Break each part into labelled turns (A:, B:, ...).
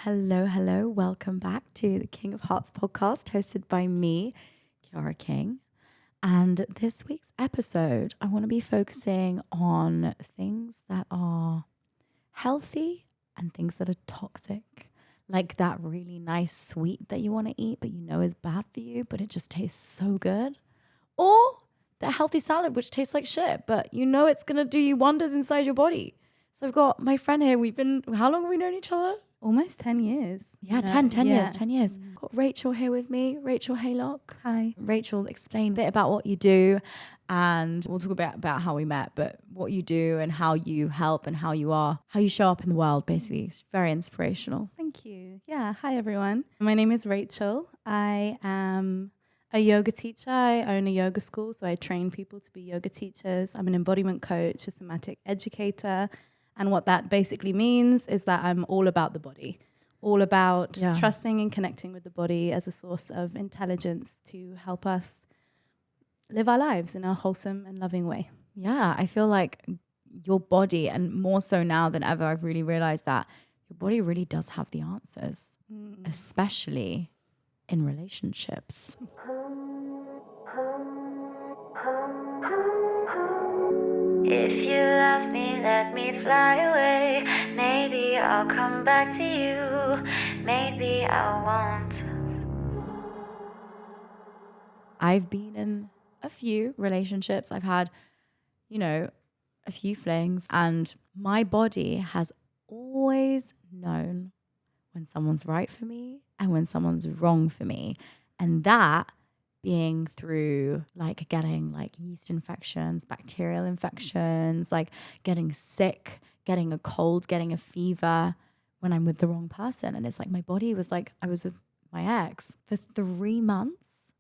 A: Hello. Welcome back to the King of Hearts podcast, hosted by me, Chiara King. And this week's episode, I want to be focusing on things that are healthy and things that are toxic. Like that really nice sweet that you want to eat, but you know is bad for you, but it just tastes so good. Or that healthy salad, which tastes like shit, but you know it's going to do you wonders inside your body. So I've got my friend here. How long have we known each other?
B: Almost 10 years.
A: Yeah, 10 years. Got Rachael here with me, Rachael Haylock.
B: Hi.
A: Rachael, explain a bit about what you do, and we'll talk about how we met, but what you do and how you help and how you show up in the world, basically. It's very inspirational.
B: Thank you. Yeah, hi everyone. My name is Rachael. I am a yoga teacher. I own a yoga school, so I train people to be yoga teachers. I'm an embodiment coach, a somatic educator. And what that basically means is that I'm all about the body, all about trusting and connecting with the body as a source of intelligence to help us live our lives in a wholesome and loving way.
A: Yeah, I feel like your body, and more so now than ever, I've really realized that your body really does have the answers, especially in relationships.
C: If you love me, let me fly away. Maybe I'll come back to you. Maybe I won't.
A: I've been in a few relationships. I've had, a few flings, and my body has always known when someone's right for me and when someone's wrong for me. And that being through like getting like yeast infections, bacterial infections, like getting sick, getting a cold, getting a fever when I'm with the wrong person. And it's like my body was like, I was with my ex for 3 months.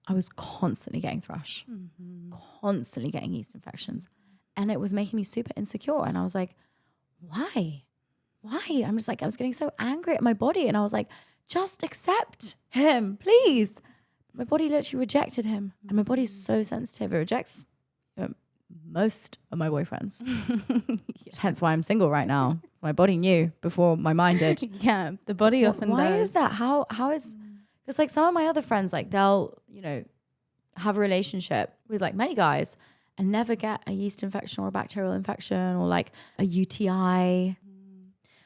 A: I was constantly getting thrush, constantly getting yeast infections. And it was making me super insecure. And I was like, why? I'm just like, I was getting so angry at my body. And I was like, just accept him, please. My body literally rejected him. And my body's so sensitive. It rejects most of my boyfriends. Hence why I'm single right now. So my body knew before my mind did.
B: Yeah, the body often does.
A: Why is that? How is... Because like some of my other friends, like they'll, have a relationship with like many guys and never get a yeast infection or a bacterial infection or like a UTI.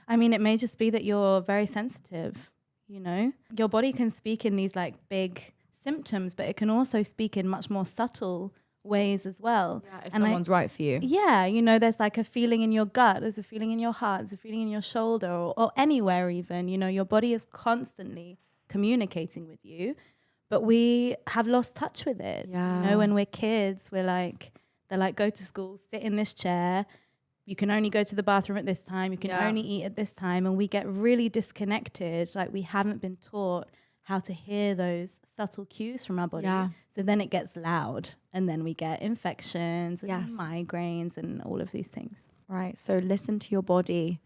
B: I mean, it may just be that you're very sensitive, Your body can speak in these like big symptoms, but it can also speak in much more subtle ways as well.
A: Yeah, if someone's right for you.
B: Yeah, there's like a feeling in your gut, there's a feeling in your heart, there's a feeling in your shoulder or anywhere even, your body is constantly communicating with you, but we have lost touch with it.
A: Yeah.
B: When we're kids, they're like, go to school, sit in this chair, you can only go to the bathroom at this time, you can only eat at this time, and we get really disconnected, like we haven't been taught how to hear those subtle cues from our body.
A: Yeah.
B: So then it gets loud, and then we get infections and migraines and all of these things.
A: Right. So listen to your body,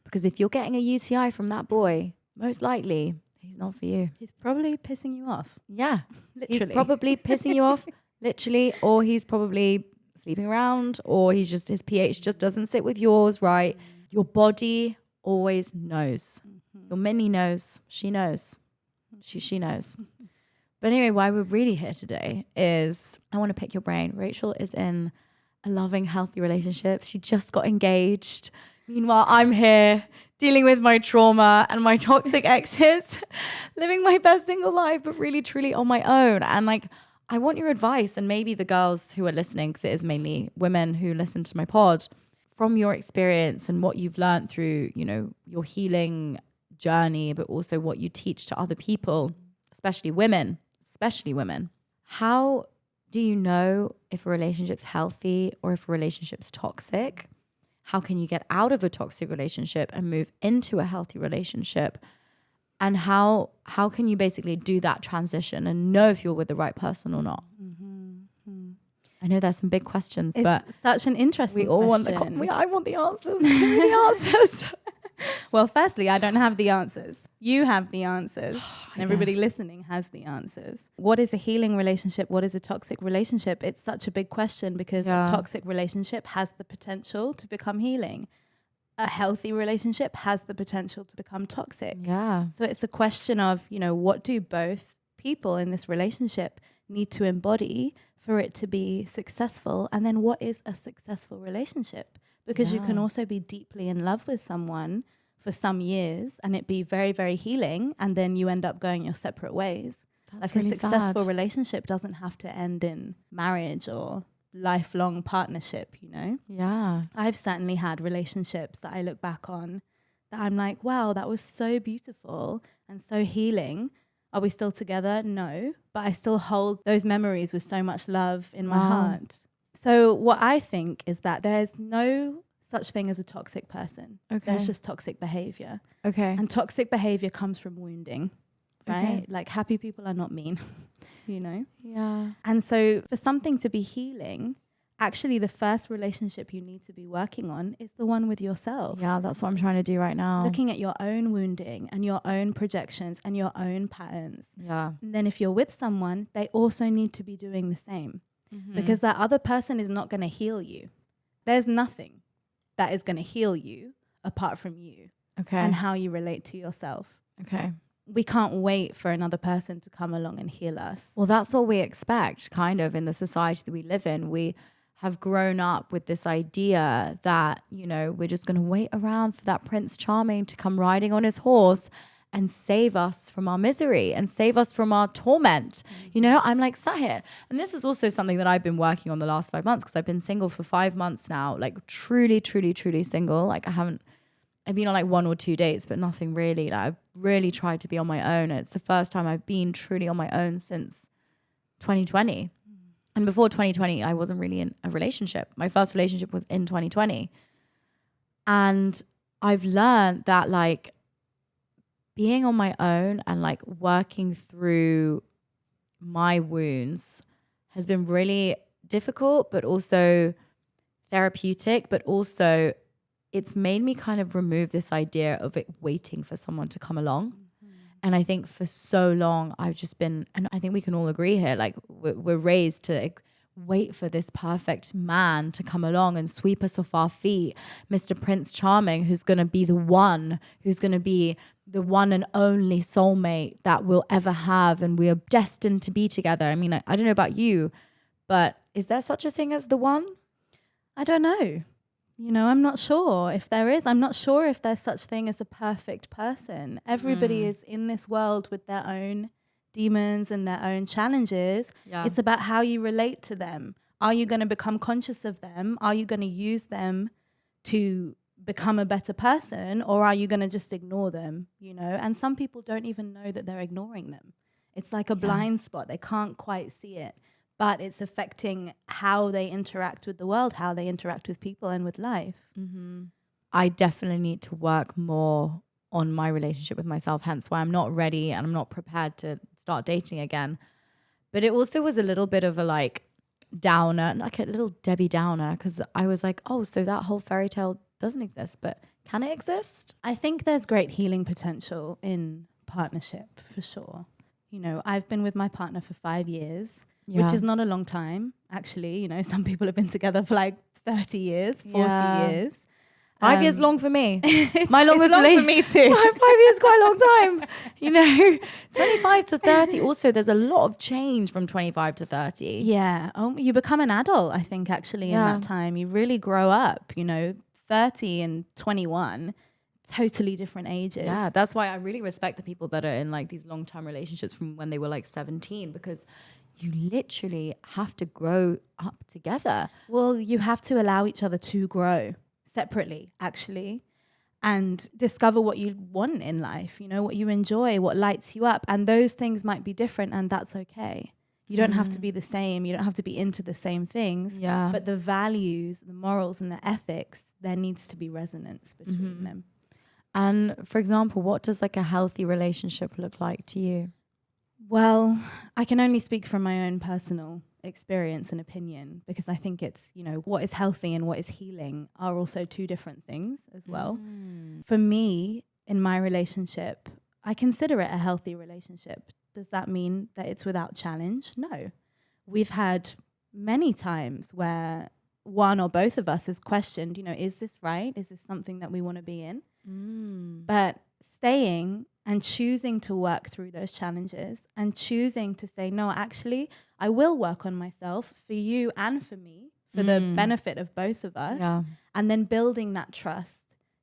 A: because if you're getting a UTI from that boy, most likely he's not for you.
B: He's probably pissing you off.
A: Yeah.
B: Literally.
A: He's probably pissing you off, literally, or he's probably sleeping around, or his pH just doesn't sit with yours, right? Your body always knows. Your mini knows. She knows. She knows. But anyway, why we're really here today is I want to pick your brain. Rachael is in a loving, healthy relationship. She just got engaged. Meanwhile, I'm here dealing with my trauma and my toxic exes, living my best single life, but really, truly on my own. And like, I want your advice, and maybe the girls who are listening, because it is mainly women who listen to my pod, from your experience and what you've learned through, your healing journey, but also what you teach to other people, especially women. How do you know if a relationship's healthy or if a relationship's toxic? How can you get out of a toxic relationship and move into a healthy relationship? And how can you basically do that transition and know if you're with the right person or not? I know there's some big questions, but
B: such an interesting
A: we all
B: question.
A: I want the answers. Give me the answers.
B: Well, firstly, I don't have the answers. You have the answers. And everybody
A: Yes.
B: listening has the answers. What is a healing relationship? What is a toxic relationship? It's such a big question because a toxic relationship has the potential to become healing. a healthy relationship has the potential to become toxic.
A: Yeah.
B: So it's a question of, you know, what do both people in this relationship need to embody for it to be successful? And then what is a successful relationship? Because you can also be deeply in love with someone for some years and it be very, very healing, and then you end up going your separate ways.
A: That's
B: like
A: really
B: a successful
A: sad.
B: relationship doesn't have to end in marriage or lifelong partnership, you know?
A: Yeah.
B: I've certainly had relationships that I look back on that I'm like, wow, that was so beautiful and so healing. Are we still together? No, but I still hold those memories with so much love in my heart. So what I think is that there's no such thing as a toxic person.
A: Okay.
B: There's just toxic behavior.
A: Okay.
B: And toxic behavior comes from wounding, right?
A: Okay.
B: Like happy people are not mean, you know?
A: Yeah.
B: And so for something to be healing, actually the first relationship you need to be working on is the one with yourself.
A: Yeah, that's what I'm trying to do right now.
B: Looking at your own wounding and your own projections and your own patterns.
A: Yeah.
B: And then if you're with someone, they also need to be doing the same.
A: Mm-hmm.
B: Because that other person is not going to heal you. There's nothing that is going to heal you apart from you
A: Okay.
B: and how you relate to yourself.
A: Okay.
B: We can't wait for another person to come along and heal us.
A: Well, that's what we expect kind of in the society that we live in. We have grown up with this idea that, you know, we're just going to wait around for that Prince Charming to come riding on his horse and save us from our misery and save us from our torment. You know, I'm like sat here. And this is also something that I've been working on the last 5 months, because I've been single for 5 months now, like truly, truly, truly single. Like I've been on like 1 or 2 dates, but nothing really. Like I've really tried to be on my own. And it's the first time I've been truly on my own since 2020. And before 2020, I wasn't really in a relationship. My first relationship was in 2020. And I've learned that like being on my own and like working through my wounds has been really difficult, but also therapeutic, but also it's made me kind of remove this idea of it waiting for someone to come along. And I think for so long I've just been, and I think we can all agree here, like we're raised to wait for this perfect man to come along and sweep us off our feet. Mr. Prince Charming, who's going to be the one, who's going to be the one and only soulmate that we'll ever have. And we are destined to be together. I mean, I don't know about you, but is there such a thing as the one?
B: I don't know. You know, I'm not sure if there is. I'm not sure if there's such thing as a perfect person. Everybody is in this world with their own demons and their own challenges.
A: Yeah.
B: It's about how you relate to them. Are you going to become conscious of them? Are you going to use them to become a better person, or are you going to just ignore them? You know, and some people don't even know that they're ignoring them. It's like a blind spot. They can't quite see it. But it's affecting how they interact with the world, how they interact with people and with life.
A: Mm-hmm. I definitely need to work more on my relationship with myself, hence why I'm not ready and I'm not prepared to start dating again. But it also was a little bit of a like downer, like a little Debbie Downer, because I was like, oh, so that whole fairy tale doesn't exist, but can it exist?
B: I think there's great healing potential in partnership for sure. You know, I've been with my partner for 5 years.
A: Yeah.
B: Which is not a long time, actually. You know, some people have been together for like 30 years, 40 years.
A: 5 years long for me.
B: It's,
A: My longest
B: it's long for me too.
A: 5 years is quite a long time. You know, 25 to 30. Also, there's a lot of change from 25 to 30.
B: Yeah. Oh, you become an adult, I think, actually, in that time. You really grow up, you know, 30 and 21, totally different ages.
A: Yeah, that's why I really respect the people that are in like these long-term relationships from when they were like 17, because you literally have to grow up together.
B: Well, you have to allow each other to grow separately, actually, and discover what you want in life, you know, what you enjoy, what lights you up. And those things might be different, and that's okay. You don't have to be the same. You don't have to be into the same things.
A: Yeah.
B: But the values, the morals, and the ethics, there needs to be resonance between them.
A: And for example, what does like a healthy relationship look like to you?
B: Well, I can only speak from my own personal experience and opinion, because I think it's, you know, what is healthy and what is healing are also two different things as well. For me, in my relationship, I consider it a healthy relationship. Does that mean that it's without challenge? No. We've had many times where one or both of us has questioned, you know, is this right? Is this something that we want to be in? But staying and choosing to work through those challenges and choosing to say, no, actually, I will work on myself for you and for me, for the benefit of both of us.
A: Yeah.
B: And then building that trust,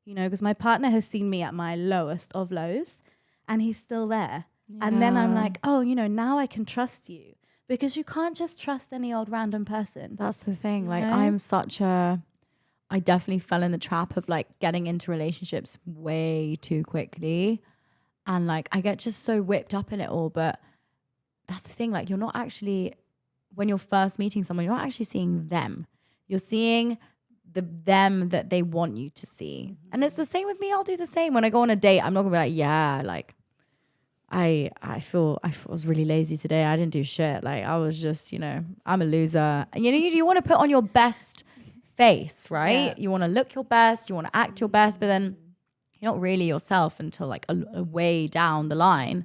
B: you know, because my partner has seen me at my lowest of lows and he's still there. Yeah. And then I'm like, oh, you know, now I can trust you, because you can't just trust any old random person.
A: That's the thing. Like,
B: know?
A: I definitely fell in the trap of like getting into relationships way too quickly. And like, I get just so whipped up in it all. But that's the thing. Like, you're not actually, when you're first meeting someone, you're not actually seeing them. You're seeing them that they want you to see. And it's the same with me. I'll do the same. When I go on a date, I'm not gonna be like, yeah, like, I was really lazy today. I didn't do shit. Like, I was just, you know, I'm a loser. And you know, you want to put on your best face, right? Yeah. You want to look your best, you want to act your best, but then you're not really yourself until like a way down the line.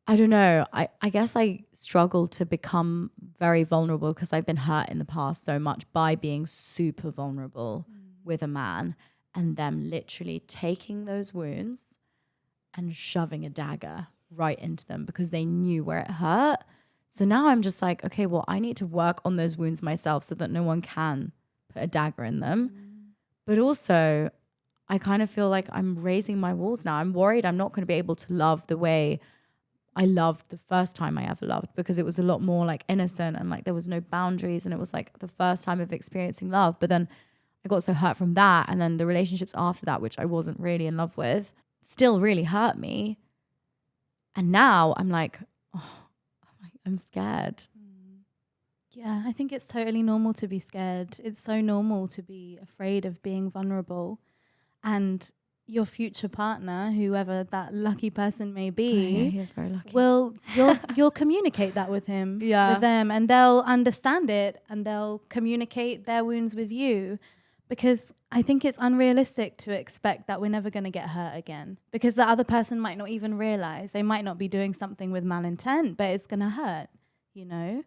A: I don't know. I guess I struggle to become very vulnerable because I've been hurt in the past so much by being super vulnerable with a man, and them literally taking those wounds and shoving a dagger right into them because they knew where it hurt. So now I'm just like, okay, well, I need to work on those wounds myself so that no one can put a dagger in them. But also, I kind of feel like I'm raising my walls now. I'm worried I'm not going to be able to love the way I loved the first time I ever loved, because it was a lot more like innocent and like there was no boundaries, and it was like the first time of experiencing love. But then I got so hurt from that, and then the relationships after that, which I wasn't really in love with, still really hurt me. And now I'm like, oh, I'm scared.
B: Yeah, I think it's totally normal to be scared. It's so normal to be afraid of being vulnerable. And your future partner, whoever that lucky person may be,
A: he is very lucky.
B: You'll communicate that with him, with them, and they'll understand it, and they'll communicate their wounds with you. Because I think it's unrealistic to expect that we're never going to get hurt again, because the other person might not even realize. They might not be doing something with malintent, but it's going to hurt, you know?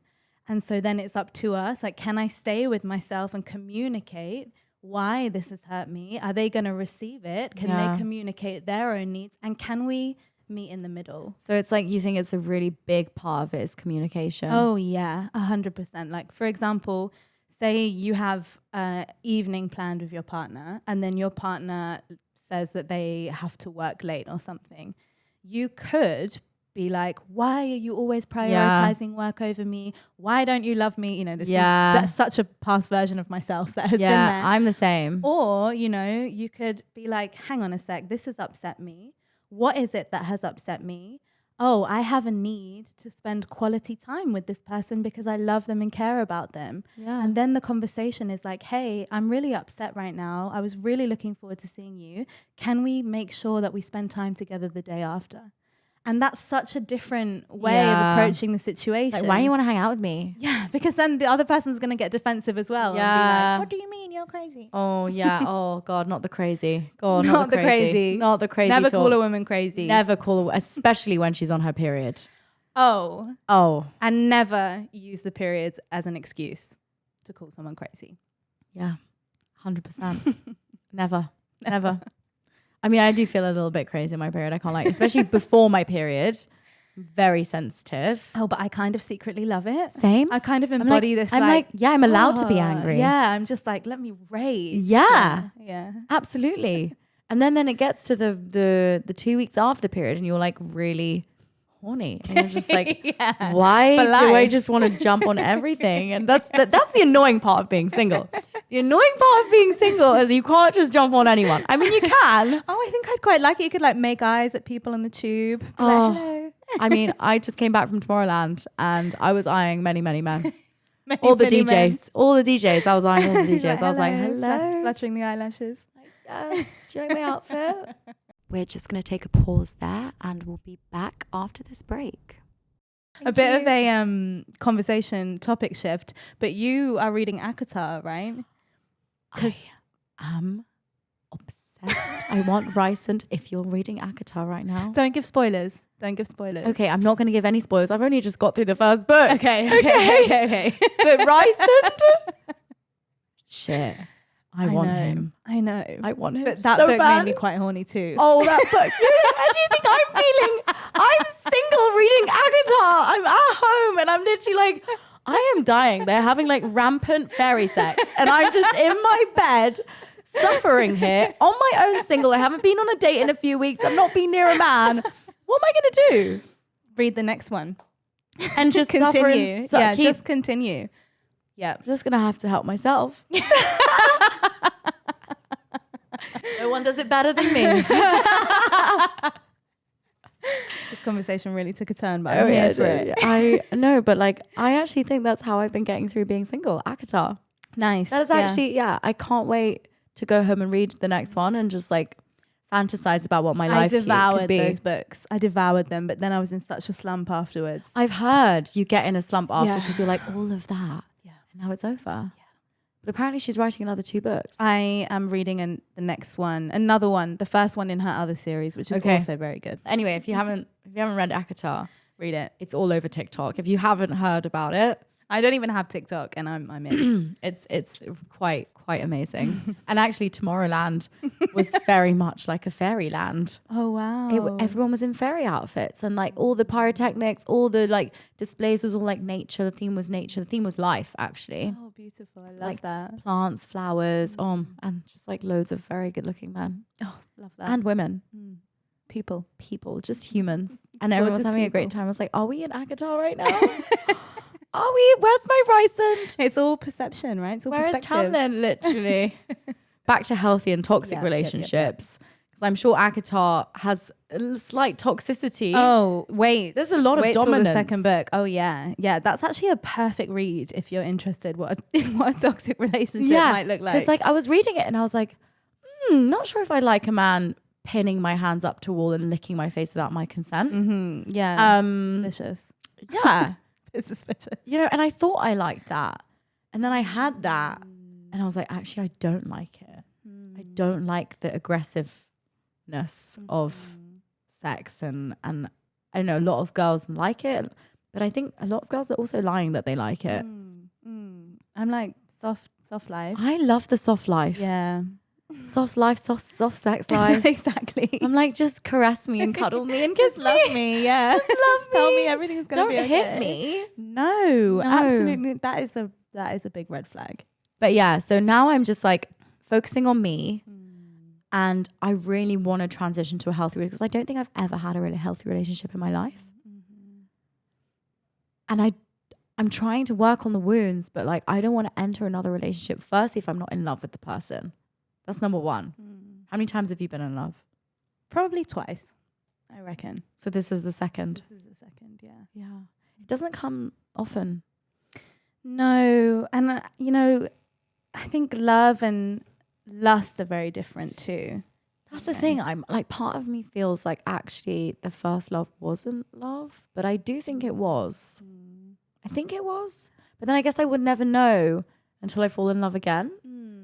B: And so then it's up to us. Like, can I stay with myself and communicate why this has hurt me? Are they going to receive it? Can they communicate their own needs? And can we meet in the middle?
A: So it's like, you think it's a really big part of it is communication.
B: Oh, yeah, 100%. Like, for example, say you have an evening planned with your partner, and then your partner says that they have to work late or something. You could be like, why are you always prioritizing work over me? Why don't you love me? You know, that's such a past version of myself that has been there.
A: I'm the same.
B: Or, you know, you could be like, hang on a sec, this has upset me. What is it that has upset me? Oh, I have a need to spend quality time with this person because I love them and care about them. Yeah. And then the conversation is like, hey, I'm really upset right now. I was really looking forward to seeing you. Can we make sure that we spend time together the day after? And that's such a different way of approaching the situation.
A: Like, why do you want to hang out with me?
B: Yeah, because then the other person's going to get defensive as well.
A: Yeah.
B: And be like, what do you mean? You're crazy.
A: Oh, yeah. Oh, God, not the crazy. God,
B: not the crazy.
A: Not the crazy.
B: Never
A: talk.
B: Call a woman crazy.
A: Never call a, especially when she's on her period.
B: Oh. And never use the periods as an excuse to call someone crazy.
A: Yeah, 100%. Never. I mean, I do feel a little bit crazy in my period. I can't lie, especially before my period. Very sensitive.
B: Oh, but I kind of secretly love it.
A: Same.
B: I kind of embody this.
A: I'm like, yeah, I'm allowed to be angry.
B: Yeah, I'm just like, let me rage.
A: Yeah,
B: absolutely.
A: And then it gets to the 2 weeks after the period, and you're like really horny, and you're just like, why do I just want to jump on everything? And that's the annoying part of being single. The annoying part of being single is you can't just jump on anyone. I mean, you can.
B: Oh, I think I'd quite like it. You could like make eyes at people in the tube. Like, hello.
A: I mean, I just came back from Tomorrowland and I was eyeing many, many men. All the DJs. I was eyeing all the DJs. I was like, hello.
B: Fluttering the eyelashes.
A: Like, yes. Do you like my outfit?
D: We're just going to take a pause there and we'll be back after this break.
B: A bit of a conversation topic shift, but you are reading Aatar, right?
A: I am obsessed. I want Rysand. If you're reading Aatar right now,
B: don't give spoilers. Okay,
A: I'm not going to give any spoilers. I've only just got through the first book.
B: Okay.
A: But Rysand, Shit. I want
B: know.
A: him.
B: I know.
A: I want him
B: But that
A: so
B: book
A: bad.
B: made me quite horny too.
A: Oh, that book. How do you think I'm feeling? I'm single reading Aatar. I'm at home and I'm literally like, I am dying. They're having like rampant fairy sex and I'm just in my bed suffering here on my own single. I haven't been on a date in a few weeks. I've not been near a man. What am I going to do?
B: Read the next one.
A: And just suffer
B: continue.
A: and
B: Just continue. Yeah.
A: I'm just going to have to help myself. No one does it better than me.
B: This conversation really took a turn, but I'm here for it.
A: I know, but like, I actually think that's how I've been getting through being single. Aatar.
B: Nice.
A: That's actually, I can't wait to go home and read the next one and just like fantasize about what my life could
B: devoured
A: be.
B: those books. I devoured them, but then I was in such a slump afterwards.
A: I've heard you get in a slump after
B: Yeah.
A: because you're like, all of that.
B: Yeah.
A: And now it's over. Yeah. But apparently she's writing another 2 books.
B: I am reading the next one, another one, the first one in her other series, which is also very good.
A: Anyway, if you haven't read Aatar,
B: Read it.
A: it's all over TikTok. If you haven't heard about it,
B: I don't even have TikTok, and I'm in.
A: it's quite amazing. And actually, Tomorrowland was very much like a fairyland.
B: Oh wow!
A: Everyone was in fairy outfits, and like all the pyrotechnics, all the like displays was all like nature. The theme was nature. The theme was life, actually.
B: Oh, beautiful! I love
A: Like
B: that.
A: Plants, flowers, and just like loads of very good-looking men
B: Oh, love that.
A: and women.
B: People.
A: Just humans, and everyone was
B: Gorgeous
A: having a great
B: people.
A: time. I was like, "Are we in Aatar right now? Are we? Where's my ricin?
B: It's all perception, right? It's all
A: Where is
B: perspective.
A: Tamlin? Literally." Back to healthy and toxic relationships, because I'm sure Aatar has a slight toxicity.
B: Oh, wait.
A: There's a lot of
B: Wait till
A: dominance.
B: the second book. Oh, yeah. Yeah, that's actually a perfect read if you're interested in what a toxic relationship might look like.
A: Because like I was reading it and I was like, not sure if I like a man pinning my hands up to a wall and licking my face without my consent.
B: Mm-hmm. Yeah. Suspicious.
A: Yeah.
B: It's suspicious.
A: You know, and I thought I liked that. And then I had that and I was like, actually, I don't like it. I don't like the aggressiveness of sex and I don't know, a lot of girls like it, but I think a lot of girls are also lying that they like it.
B: I'm like soft life.
A: I love the soft life.
B: Yeah.
A: Soft life, soft sex life.
B: Exactly.
A: I'm like, just caress me and cuddle me and kiss
B: Just love me. Yeah.
A: Just love
B: Tell
A: me.
B: me everything's gonna be
A: Don't
B: okay.
A: hit me.
B: No, absolutely. That is a big red flag.
A: But yeah, so now I'm just like focusing on me, and I really want to transition to a healthy relationship because I don't think I've ever had a really healthy relationship in my life. And I'm trying to work on the wounds, but like I don't want to enter another relationship first if I'm not in love with the person. That's number one. How many times have you been in love?
B: Probably twice, I reckon.
A: So this is the second.
B: This is the second, yeah.
A: Yeah. It doesn't come often.
B: No, and I think love and lust are very different too.
A: That's the thing. I'm like, part of me feels like actually the first love wasn't love, but I do think it was. I think it was. But then I guess I would never know until I fall in love again.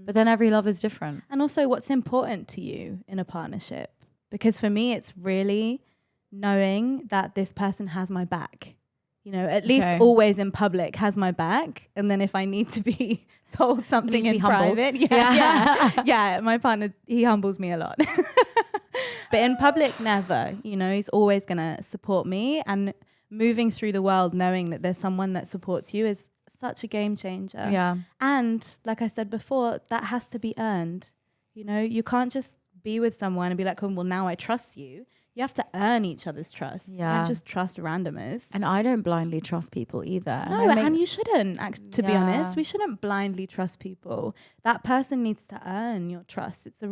A: But then every love is different.
B: And also what's important to you in a partnership. Because for me, it's really knowing that this person has my back. You know, at least always in public has my back. And then if I need to be told something in private. Yeah, my partner, he humbles me a lot. But in public, never. You know, he's always going to support me. And moving through the world knowing that there's someone that supports you is such a game changer.
A: Yeah.
B: And like I said before, that has to be earned. You know, you can't just be with someone and be like, oh, well, now I trust you. You have to earn each other's trust.
A: Yeah.
B: You don't just trust randomers.
A: And I don't blindly trust people either.
B: No, and you shouldn't, to be honest. We shouldn't blindly trust people. That person needs to earn your trust. It's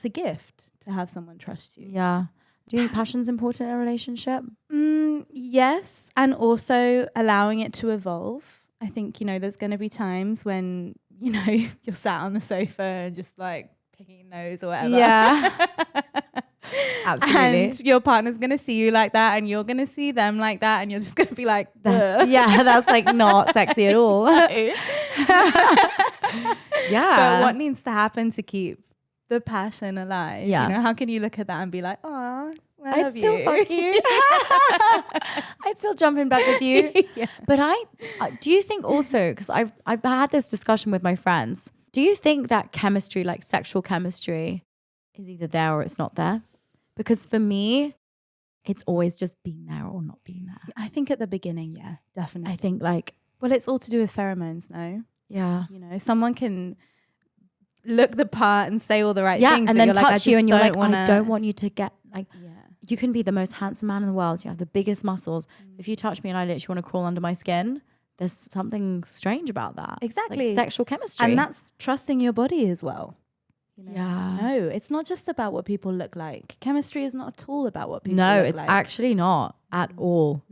B: a gift to have someone trust you.
A: Yeah. Do you think passion's important in a relationship?
B: Yes. And also allowing it to evolve. I think, you know, there's going to be times when, you know, you're sat on the sofa and just like picking your nose or whatever.
A: Yeah. Absolutely.
B: And your partner's going to see you like that and you're going to see them like that and you're just going to be like,
A: that's like not sexy at all. Yeah.
B: But what needs to happen to keep the passion alive?
A: Yeah.
B: You know, how can you look at that and be like, oh,
A: I'd still fuck you. I'd still jump in bed with you.
B: Yeah.
A: But do you think also, because I've had this discussion with my friends, Do you think that chemistry, like sexual chemistry, is either there or it's not there? Because for me, it's always just being there or not being there.
B: I think at the beginning, yeah, definitely.
A: I think like,
B: well, it's all to do with pheromones, no?
A: yeah.
B: You know, someone can look the part and say all the right
A: Yeah,
B: things,
A: and
B: but
A: then
B: you're like,
A: touch you and you're like,
B: wanna...
A: I don't want you to get like,
B: Yeah.
A: you can be the most handsome man in the world. You have the biggest muscles. If you touch me and I literally want to crawl under my skin, there's something strange about that.
B: Exactly.
A: Like sexual chemistry.
B: And that's trusting your body as well. You know?
A: Yeah.
B: No, it's not just about what people look like. Chemistry is not at all about what people
A: No,
B: look
A: it's
B: like.
A: actually not at all.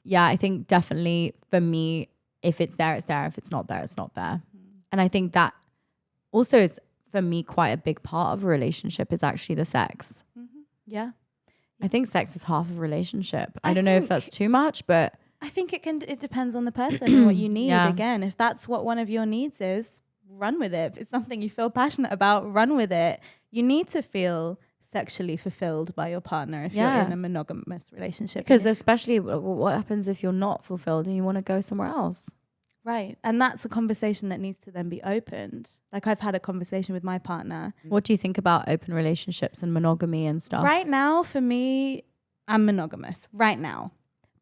A: Yeah, I think definitely for me, if it's there, it's there. If it's not there, it's not there. And I think that also is for me quite a big part of a relationship is actually the sex.
B: Yeah.
A: I think sex is half of a relationship. I don't know if that's too much, but
B: I think it depends on the person and what you need.
A: Yeah.
B: Again, if that's what one of your needs is, run with it. If it's something you feel passionate about, run with it. You need to feel sexually fulfilled by your partner if you're in a monogamous relationship.
A: Because especially what happens if you're not fulfilled and you want to go somewhere else?
B: Right. And that's a conversation that needs to then be opened. Like I've had a conversation with my partner.
A: What do you think about open relationships and monogamy and stuff?
B: Right now, for me, I'm monogamous right now.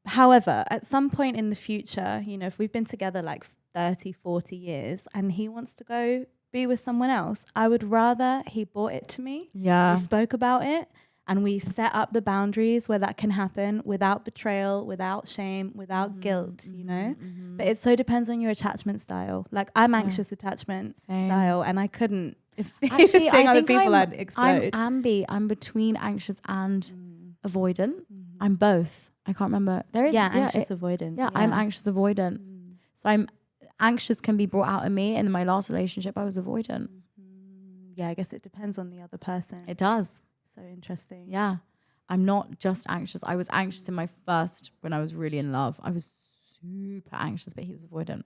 B: However, at some point in the future, you know, if we've been together like 30, 40 years and he wants to go be with someone else, I would rather he brought it to me.
A: Yeah.
B: We spoke about it and we set up the boundaries where that can happen without betrayal, without shame, without guilt, you know? But it so depends on your attachment style. Like I'm anxious attachment style and I couldn't, if
A: Actually,
B: seeing
A: I
B: other
A: think
B: people, I'd explode.
A: I'm ambi. I'm between anxious and avoidant. I'm both. I can't remember. There is
B: anxious avoidant.
A: Yeah, I'm anxious avoidant. So I'm anxious can be brought out in me. And in my last relationship, I was avoidant.
B: Yeah, I guess it depends on the other person.
A: It does.
B: So interesting.
A: Yeah. I'm not just anxious. I was anxious in my first, when I was really in love. I was super anxious, but he was avoidant.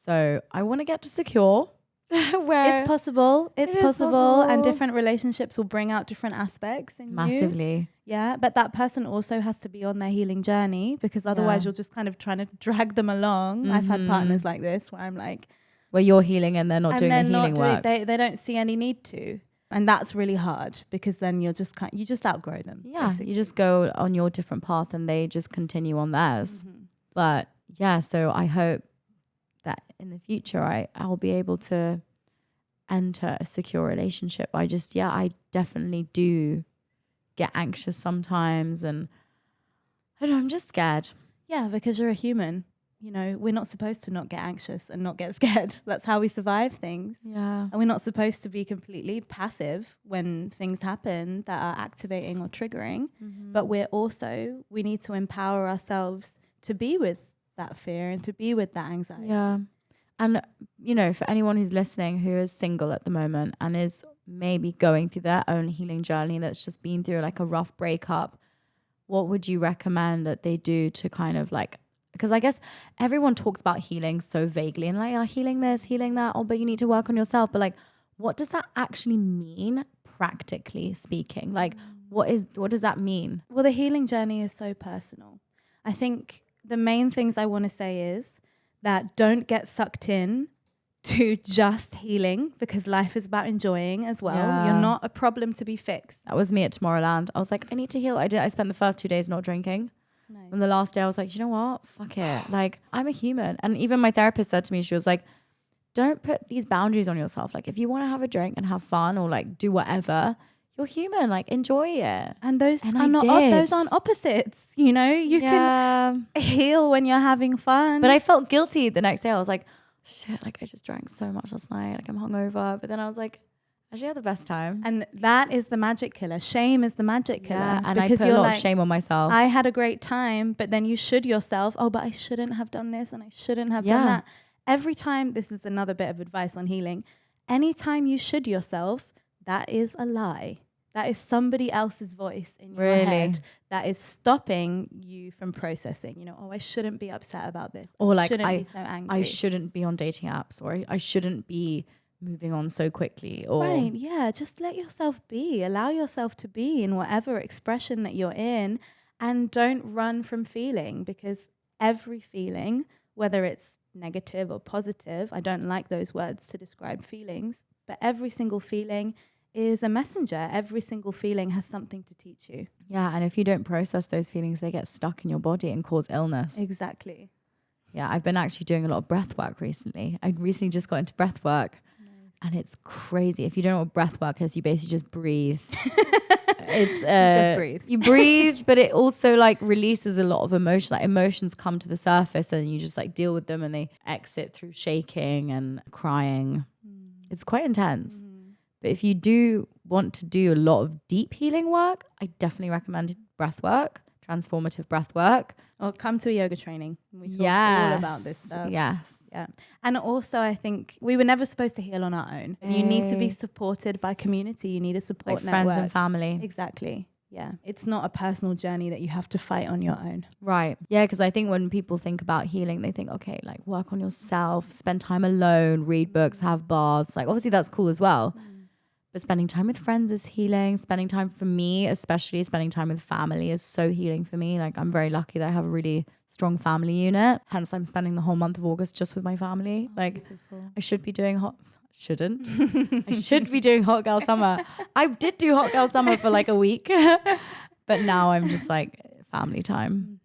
A: So I want to get to secure. Where
B: It's possible. It's
A: is
B: possible. And
A: possible.
B: different relationships will bring out different aspects in you.
A: massively.
B: Yeah. But that person also has to be on their healing journey because otherwise you're just kind of trying to drag them along. I've had partners like this where I'm like,
A: Where you're healing and they're not doing the healing work.
B: They don't see any need to. And that's really hard because then you just outgrow them.
A: Yeah,
B: basically.
A: you just go on your different path and they just continue on theirs. But yeah, so I hope that in the future I'll be able to enter a secure relationship. I definitely do get anxious sometimes and I don't know, I'm just scared.
B: Yeah, because you're a human. You know, we're not supposed to not get anxious and not get scared. That's how we survive things.
A: Yeah.
B: And we're not supposed to be completely passive when things happen that are activating or triggering. But we need to empower ourselves to be with that fear and to be with that anxiety.
A: Yeah. And, you know, for anyone who's listening who is single at the moment and is maybe going through their own healing journey that's just been through like a rough breakup, what would you recommend that they do to kind of like, because I guess everyone talks about healing so vaguely and like, oh, healing this, healing that, oh, but you need to work on yourself. But like, what does that actually mean, practically speaking? Like, what does that mean?
B: Well, the healing journey is so personal. I think the main things I want to say is that don't get sucked in to just healing because life is about enjoying as well.
A: Yeah.
B: You're not a problem to be fixed.
A: That was me at Tomorrowland. I was like, I need to heal. I spent the first 2 days not drinking.
B: Nice.
A: And the last day I was like, you know what? Fuck it. Like, I'm a human. And even my therapist said to me, she was like, don't put these boundaries on yourself. Like, if you want to have a drink and have fun or like do whatever, you're human. Like, enjoy it.
B: And those
A: And
B: are
A: I
B: not
A: did.
B: those aren't opposites. You know, you can heal when you're having fun.
A: But I felt guilty the next day. I was like, shit, like I just drank so much last night. Like I'm hungover. But then I was like, actually I had the best time.
B: And that is the magic killer. Shame is the magic killer.
A: Yeah, and I
B: because
A: put a
B: you're
A: lot
B: like,
A: of shame on myself.
B: I had a great time, but then you should yourself, oh, but I shouldn't have done this and I shouldn't have done that. Every time, this is another bit of advice on healing, anytime you should yourself, that is a lie. That is somebody else's voice in your head that is stopping you from processing. You know, oh, I shouldn't be upset about this.
A: Or like
B: shouldn't be so angry.
A: I shouldn't be on dating apps, or I shouldn't be moving on so quickly. Or
B: right, yeah, just let yourself be. Allow yourself to be in whatever expression that you're in, and don't run from feeling, because every feeling, whether it's negative or positive. I don't like those words to describe feelings, but every single feeling is a messenger. Every single feeling has something to teach you.
A: Yeah, and if you don't process those feelings, they get stuck in your body and cause illness.
B: Exactly.
A: Yeah, I've been actually doing a lot of breath work recently. I recently just got into breath work. And it's crazy. If you don't know what breath work is, you basically just breathe. It's
B: just breathe.
A: You breathe, but it also like releases a lot of emotion. Like emotions come to the surface and you just like deal with them and they exit through shaking and crying. It's quite intense. But if you do want to do a lot of deep healing work, I definitely recommend breath work, transformative breath work.
B: Or come to a yoga training. We talk all about this stuff.
A: Yes.
B: Yeah. And also I think we were never supposed to heal on our own. You need to be supported by community. You need a support
A: Like
B: network.
A: friends and family.
B: Exactly. Yeah. It's not a personal journey that you have to fight on your own.
A: Right. Yeah, because I think when people think about healing, they think, okay, like work on yourself, spend time alone, read books, have baths. Like obviously that's cool as well. But spending time with friends is healing. Spending time, for me, especially spending time with family, is so healing for me. Like I'm very lucky that I have a really strong family unit. Hence I'm spending the whole month of August just with my family. Like
B: beautiful.
A: I should be doing I should be doing hot girl summer. I did do hot girl summer for like a week. But now I'm just like family time.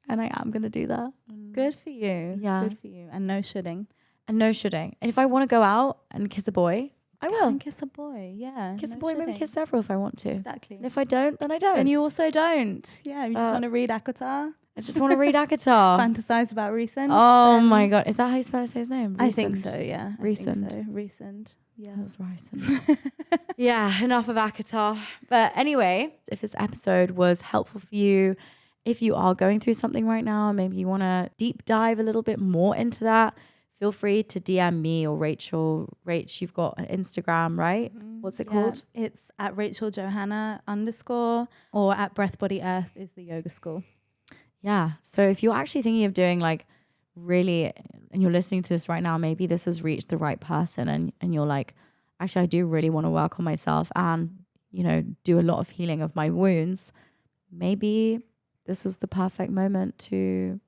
A: And I am going to do that.
B: Good for you.
A: Yeah.
B: Good for you. And no shoulding.
A: And no shoulding. And if I want to go out and kiss a boy, I will.
B: And kiss a boy. Yeah.
A: Kiss
B: no
A: a boy, maybe
B: shoulding.
A: kiss several if I want to.
B: Exactly.
A: And if I don't, then I don't.
B: And you also don't. Yeah. You just want to read Aatar.
A: I just want to read Aatar.
B: Fantasize about recent.
A: Oh my God. Is that how you spell say his name?
B: I think so, yeah.
A: Recent.
B: Recent. Yeah.
A: That was recent. Yeah, enough of Aatar. But anyway, if this episode was helpful for you, if you are going through something right now, maybe you want to deep dive a little bit more into that, feel free to DM me or Rachel. Rach, you've got an Instagram, right? What's it called?
B: It's at Rachael Johanna _ or at Breath Body Earth is the yoga school.
A: Yeah. So if you're actually thinking of doing like really, and you're listening to this right now, maybe this has reached the right person and you're like, actually, I do really want to work on myself and, you know, do a lot of healing of my wounds. Maybe this was the perfect moment to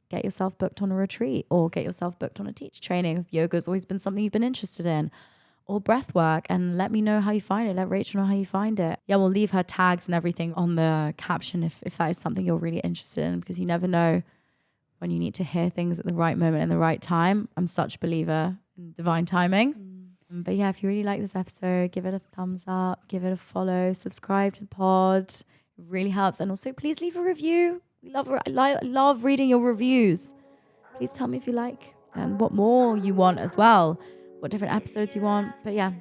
A: get yourself booked on a retreat or get yourself booked on a teacher training. If yoga's always been something you've been interested in, or breath work, and let me know how you find it. Let Rachel know how you find it. Yeah, we'll leave her tags and everything on the caption if that is something you're really interested in, because you never know when you need to hear things at the right moment and the right time. I'm such a believer in divine timing. But yeah, if you really like this episode, give it a thumbs up, give it a follow, subscribe to the pod. It really helps. And also please leave a review. I love reading your reviews. Please tell me if you like and what more you want as well, what different episodes you want. But yeah,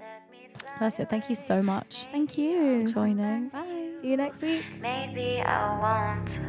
A: that's it. Thank you so much.
B: Thank you.
A: For joining.
B: Bye.
A: See you next week.
C: Maybe I won't.